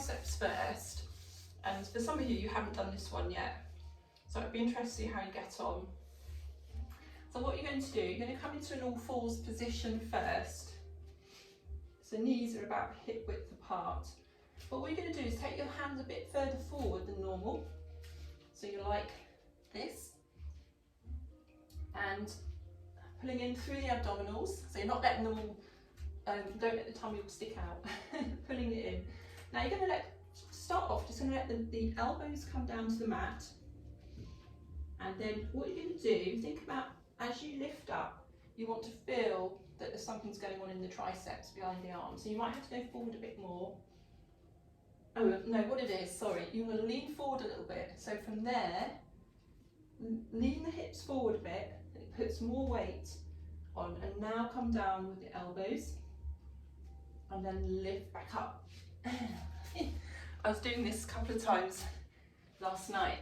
triceps first, and for some of you, you haven't done this one yet, so it'd be interesting to see how you get on. So what you're going to do, you're going to come into an all fours position first. So knees are about hip width apart. But what you're going to do is take your hands a bit further forward than normal. So you're like this. And pulling in through the abdominals. So you're not letting them all, don't let the tummy all stick out. Pulling it in. Now you're going to start off, just going to let the elbows come down to the mat. And then what you're going to do, think about as you lift up, you want to feel that there's something's going on in the triceps behind the arms. So you might have to go forward a bit more. Oh no, what it is, sorry, you want to lean forward a little bit. So from there, lean the hips forward a bit, it puts more weight on, and now come down with the elbows, and then lift back up. I was doing this a couple of times last night,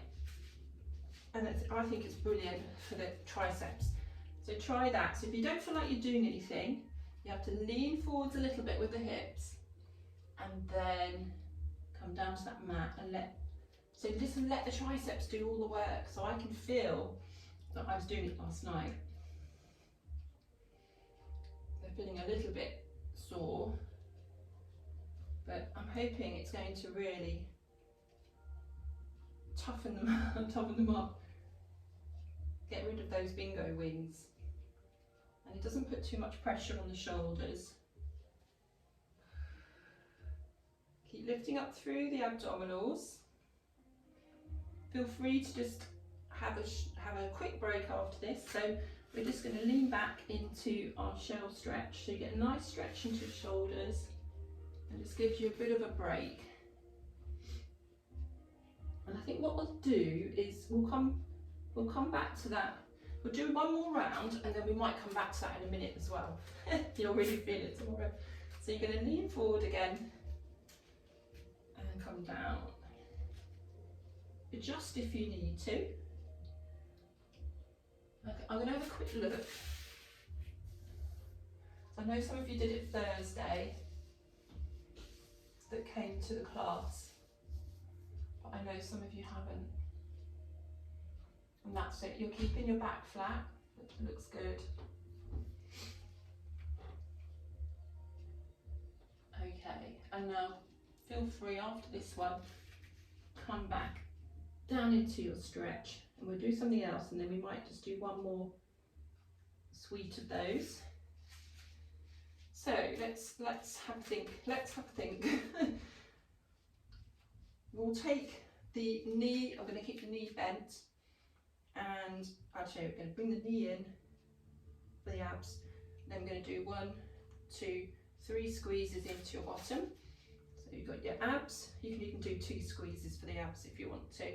and I think it's brilliant for the triceps. So try that. So if you don't feel like you're doing anything, you have to lean forwards a little bit with the hips, and then come down to that mat and let the triceps do all the work. So I can feel that I was doing it last night. They're feeling a little bit sore, but I'm hoping it's going to really toughen them up, get rid of those bingo wings, and it doesn't put too much pressure on the shoulders. Keep lifting up through the abdominals. Feel free to just have a quick break after this. So we're just going to lean back into our shell stretch. So you get a nice stretch into the shoulders, and just gives you a bit of a break. And I think what we'll do is we'll come back to that. We'll do one more round, and then we might come back to that in a minute as well. You'll really feel it tomorrow. So you're going to lean forward again and come down. Adjust if you need to. Okay, I'm going to have a quick look. So I know some of you did it Thursday that came to the class, but I know some of you haven't. And that's it, you're keeping your back flat, which looks good. Okay, and now feel free after this one, come back down into your stretch, and we'll do something else, and then we might just do one more suite of those. So let's have a think. We'll take the knee, I'm going to keep the knee bent, and actually we're going to bring the knee in for the abs. Then we're going to do 1, 2, 3 squeezes into your bottom. So you've got your abs, you can even do 2 squeezes for the abs if you want to.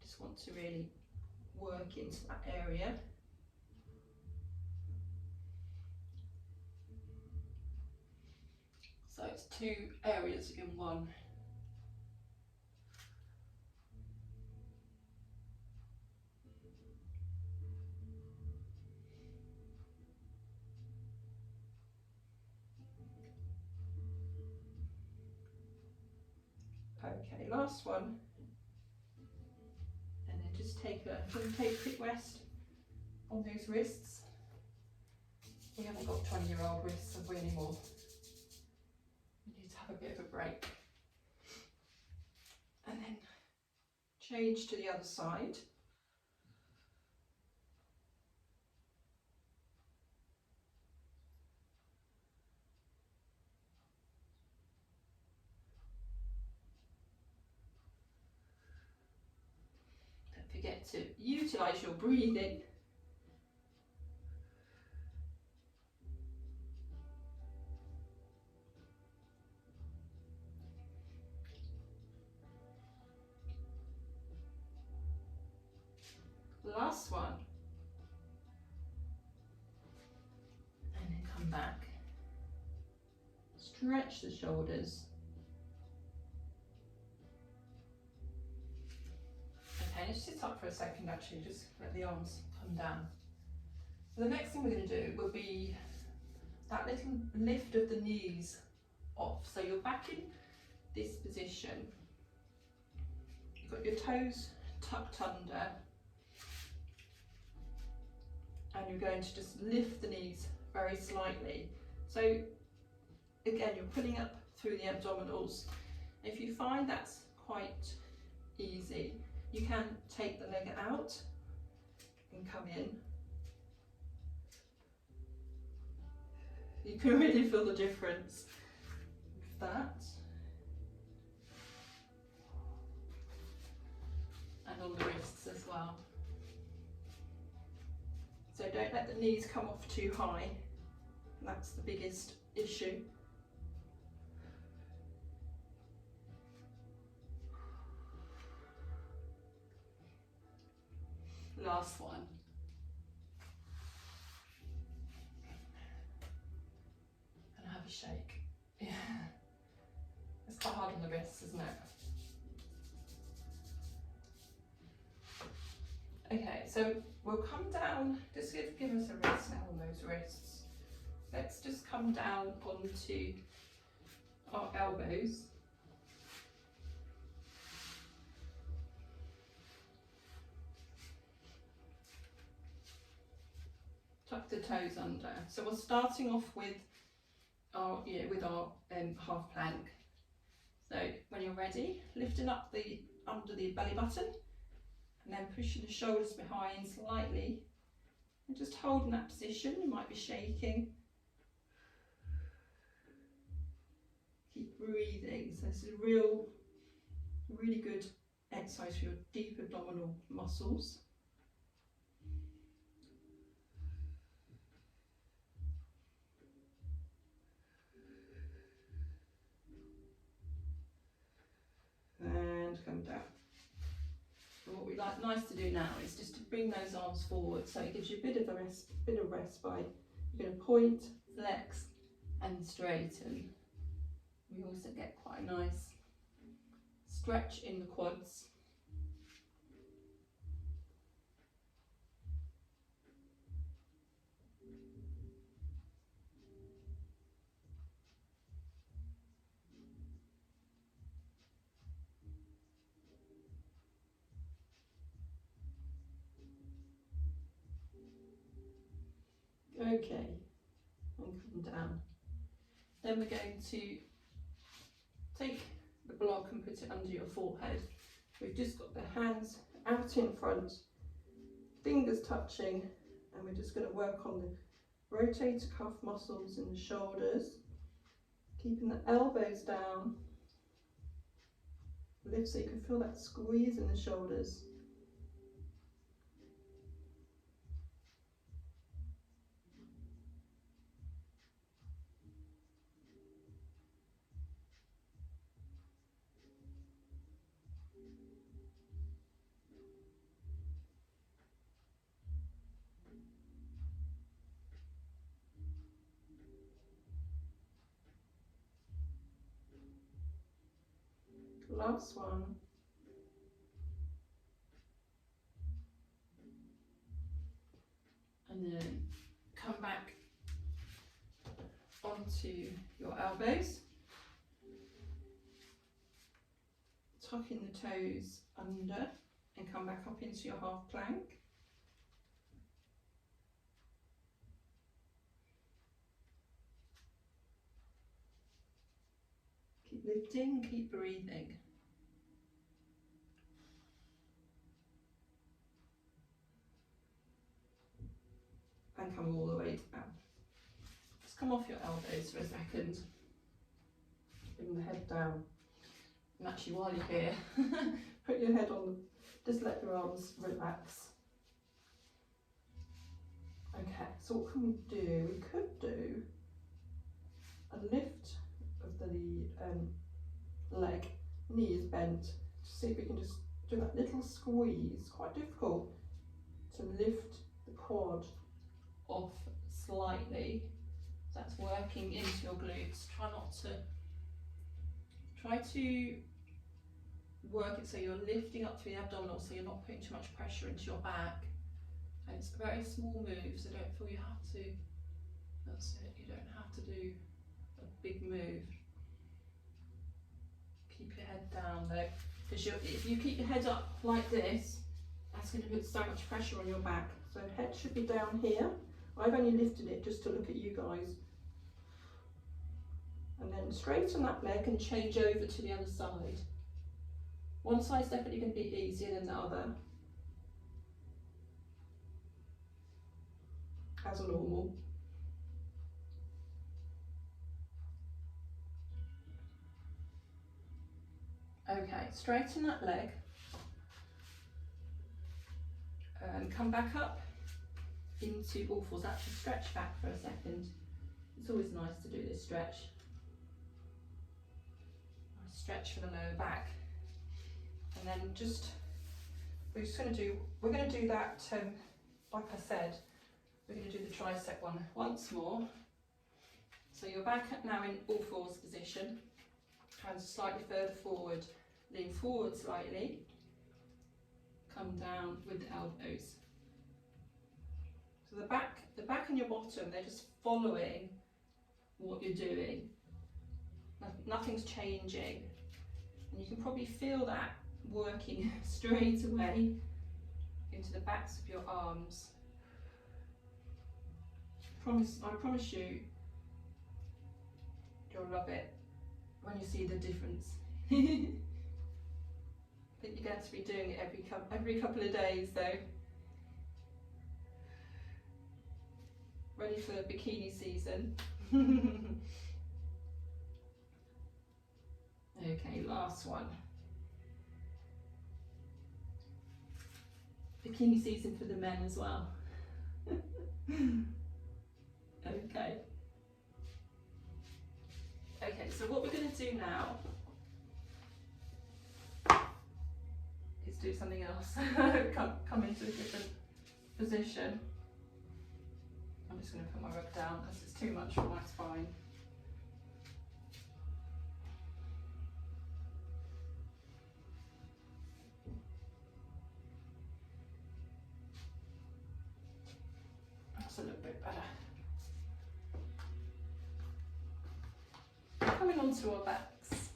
Just want to really work into that area. So it's 2 areas in one. Okay, last one. And then just take a quick rest on those wrists. We haven't got 20-year-old wrists, have we, anymore? We need to have a bit of a break. And then change to the other side. Don't forget to utilise your breathing. Last one, and then come back, stretch the shoulders. Okay, let's sit up for a second, actually, just let the arms come down. So the next thing we're going to do will be that little lift of the knees off. So you're back in this position. You've got your toes tucked under, and you're going to just lift the knees very slightly. So again, you're pulling up through the abdominals. If you find that's quite easy, you can take the leg out and come in. You can really feel the difference with that. And on the wrists as well. So don't let the knees come off too high. That's the biggest issue. Last one. And have a shake. Yeah. It's quite hard on the wrists, isn't it? Okay, so we'll come down, just give us a rest now on those wrists. Let's just come down onto our elbows. Tuck the toes under. So we're starting off with our half plank. So when you're ready, lifting up under the belly button, and then pushing the shoulders behind slightly, and just holding that position. You might be shaking. Keep breathing. So this is a really good exercise for your deep abdominal muscles. And come down. And what we like nice to do now is just to bring those arms forward, so it gives you a bit of rest by you're going to point, flex, and straighten. We also get quite a nice stretch in the quads. Okay, and come down. Then we're going to take the block and put it under your forehead. We've just got the hands out in front, fingers touching, and we're just going to work on the rotator cuff muscles in the shoulders, keeping the elbows down. Lift so you can feel that squeeze in the shoulders. Last one. And then come back onto your elbows, tucking the toes under and come back up into your half plank. Keep lifting, keep breathing. And come all the way down. Just come off your elbows for a second. Bring the head down. And actually while you're here, put your head on, just let your arms relax. Okay, so what can we do? We could do a lift of the leg, knees bent. Just see if we can just do that little squeeze. Quite difficult to lift the quad off slightly. That's working into your glutes. Try to work it so you're lifting up through the abdominal, so you're not putting too much pressure into your back. And it's a very small move, so don't feel you have to. That's it. You don't have to do a big move. your head down though, because if you keep your head up like this, that's going to put so much pressure on your back. So head should be down here. I've only lifted it just to look at you guys. And then straighten that leg and change over to the other side. One side's definitely going to be easier than the other, as normal. Okay, straighten that leg and come back up into all fours. Actually stretch back for a second. It's always nice to do this stretch. Nice stretch for the lower back. And then we're going to do that, like I said, we're going to do the tricep one once more. So you're back now in all fours position, hands slightly further forward, lean forward slightly, come down with the elbows. So the back and your bottom, they're just following what you're doing. Nothing's changing. And you can probably feel that working straight away into the backs of your arms. I promise you, you'll love it when you see the difference. I think you're going to be doing it every couple of days though. Ready for bikini season. Okay, last one. Bikini season for the men as well. Okay. Okay, so what we're going to do now is do something else. come into a different position. I'm just going to put my rug down because it's too much for my spine. That's a little bit better. Coming onto our backs.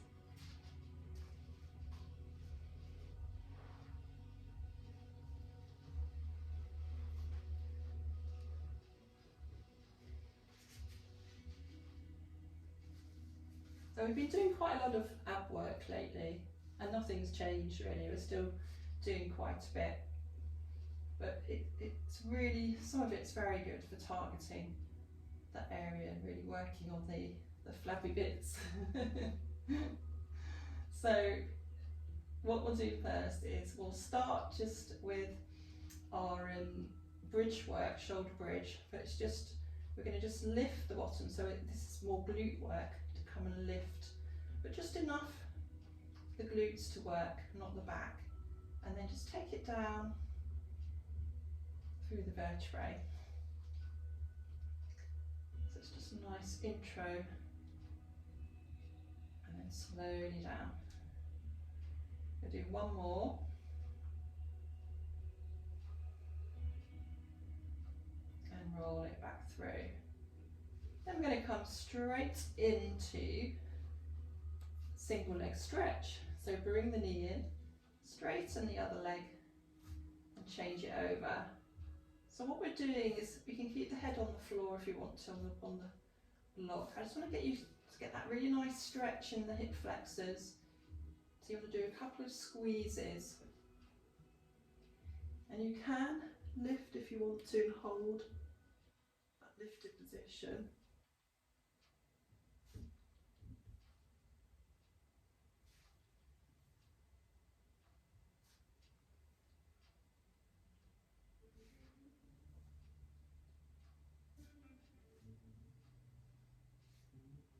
So we've been doing quite a lot of ab work lately, and nothing's changed really. We're still doing quite a bit, but it's really, some of it's very good for targeting that area and really working on the flabby bits. So what we'll do first is we'll start just with our bridge work, shoulder bridge, but it's just, we're going to just lift the bottom, so this is more glute work to come and lift, but just enough the glutes to work, not the back, and then just take it down through the vertebrae. So it's just a nice intro, and then slowly down. We'll do one more. And roll it back through. Then we're going to come straight into single leg stretch. So bring the knee in, straighten the other leg and change it over. So what we're doing is, we can keep the head on the floor if you want to, on the block. I just want to get you to get that really nice stretch in the hip flexors. So you want to do a couple of squeezes. And you can lift if you want to and hold that lifted position.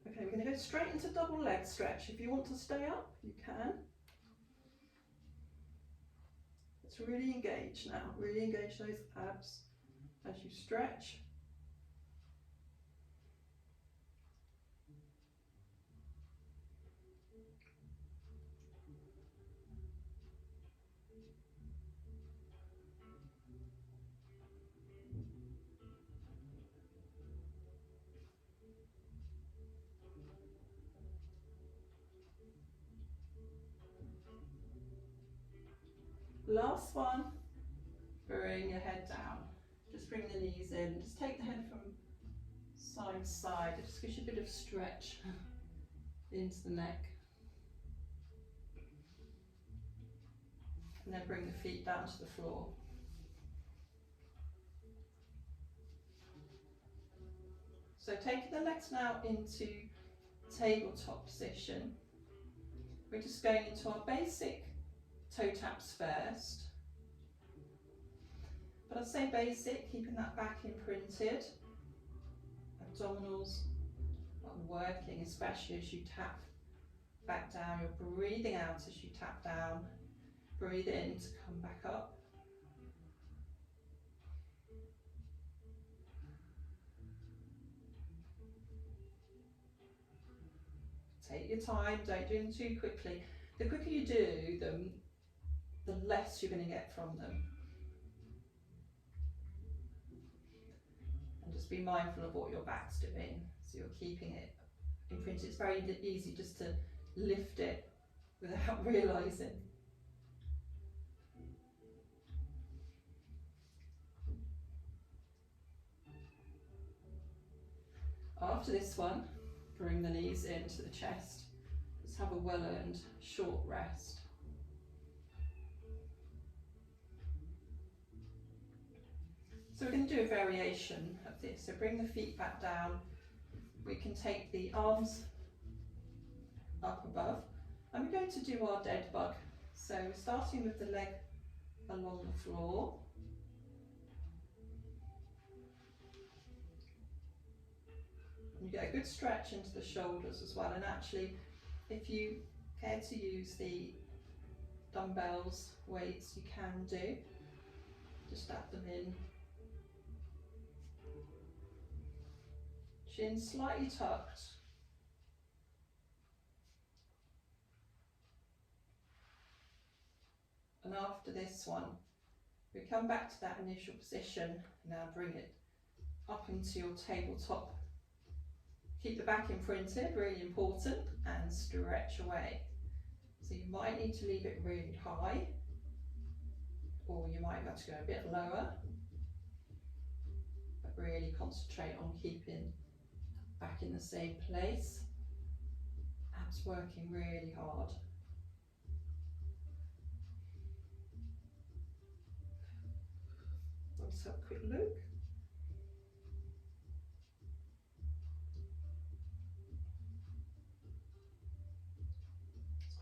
Okay, we're going to go straight into double leg stretch. If you want to stay up, you can. Let's really engage now, really engage those abs as you stretch. Last one. Bring your head down. Just bring the knees in. Just take the head from side to side. It just gives you a bit of stretch into the neck. And then bring the feet down to the floor. So taking the legs now into tabletop position. We're just going into our basic toe taps first. But I say basic, keeping that back imprinted. Abdominals are working, especially as you tap back down. You're breathing out as you tap down. Breathe in to come back up. Take your time, don't do them too quickly. The quicker you do them, the less you're going to get from them. And just be mindful of what your back's doing, so you're keeping it imprinted. It's very easy just to lift it without realising. After this one, bring the knees into the chest. Just have a well-earned short rest. So we're going to do a variation of this. So bring the feet back down. We can take the arms up above. And we're going to do our dead bug. So we're starting with the leg along the floor. You get a good stretch into the shoulders as well, and actually if you care to use the dumbbells, weights, you can do. Just add them in. Chin slightly tucked. And after this one, we come back to that initial position. Now bring it up into your tabletop. Keep the back imprinted, really important, and stretch away. So you might need to leave it really high, or you might have to go a bit lower, but really concentrate on keeping back in the same place. Abs working really hard. Let's have a quick look.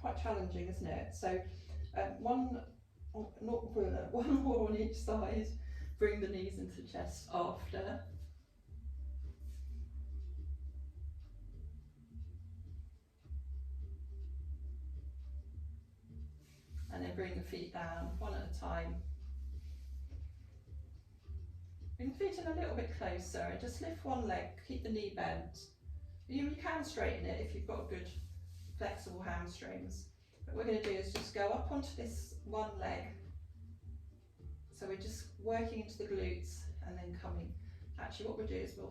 Quite challenging, isn't it? So one more on each side. Bring the knees into the chest after. And then bring the feet down one at a time. Bring the feet in a little bit closer and just lift one leg, keep the knee bent. You can straighten it if you've got good flexible hamstrings. But what we're going to do is just go up onto this one leg. So we're just working into the glutes and then coming. Actually what we'll do is we'll